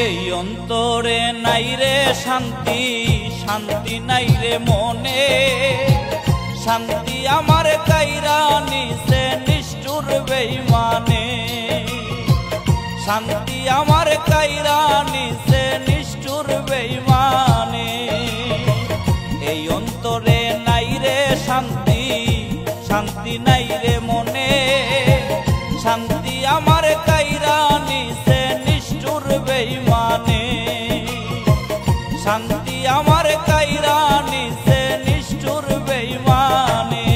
এই অন্তরে নাই রে শান্তি, শান্তি নাই রে মনে, শান্তি আমার কাইরা নিছে নিষ্ঠুর বেঈমানে, শান্তি আমার কাইরা নিছে নিষ্ঠুর বেঈমানে। এই অন্তরে নাই রে শান্তি, শান্তি নাই রে মনে, শান্তি আমার কাইরা নিছে নিষ্ঠুর বেঈমানে, শান্তি আমার কাইরা নিছে নিষ্ঠুর বেঈমানে।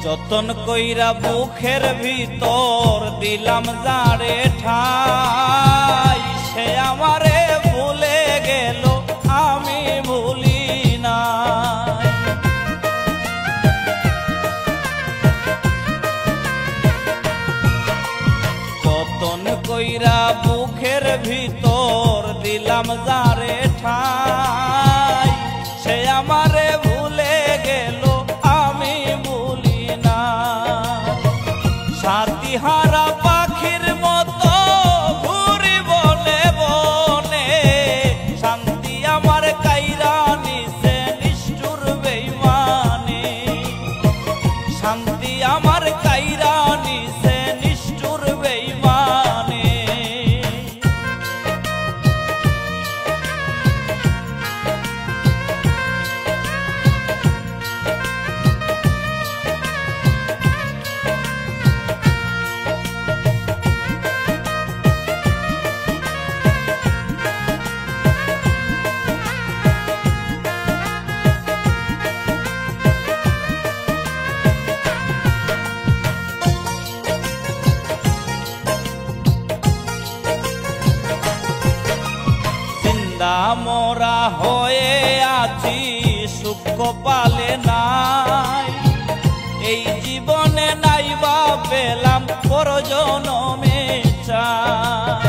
যতন কইরা বুকের ভিতর দিলাম যারে ঠাই, সে আমারে ভুলে গেল আমি ভুলি না। যতন কইরা বুকের ভিতর দিলাম যারে ঠাই, সে আমারে ভুলে গেল আমি ভুলি না। সাথীহারা পাখির মতো ঘুরি বনে বনে, শান্তি আমার কাইরা নিছে নিষ্ঠুর বেঈমানে, শান্তি আমার কাইরা নিছে নিষ্ঠুর বেঈমানে। মোরা হয়ে আছি সুখ পালে নাই, এই জীবনে নাই বা পেলাম পরজনমে চাই।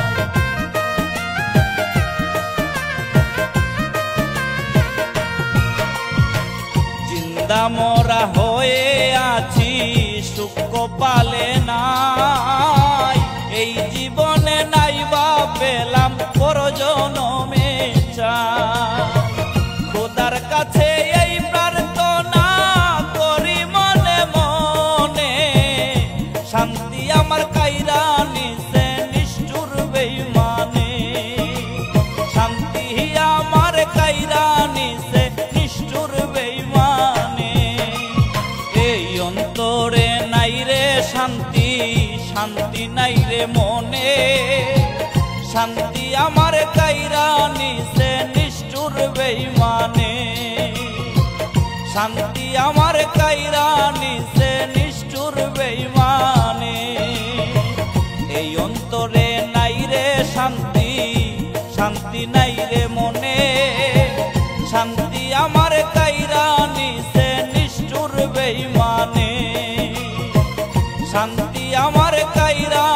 জিন্দা মোরা হয়ে আছি সুখ পালে নাই, এই জীবনে নাই বা পেলাম পরজনমে চাই। খোদার কাছে এই প্রার্থনা করি মনে মনে, শান্তি আমার কাইরা নিছে নিষ্ঠুর বেঈমানে, শান্তি আমার কাইরা নিছে নিষ্ঠুর বেঈমানে। এই অন্তরে নাই রে শান্তি, শান্তি নাই রে মনে, শান্তি আমার কাইরা নিছে নিষ্ঠুর বেঈমানে, শান্তি আমার কাইরা নিছে নিষ্ঠুর বেঈমানে। এই অন্তরে নাই রে শান্তি, শান্তি নাই রে মনে, শান্তি আমার কাইরা নিছে নিষ্ঠুর বেঈমানে, শান্তি আমার কাইরা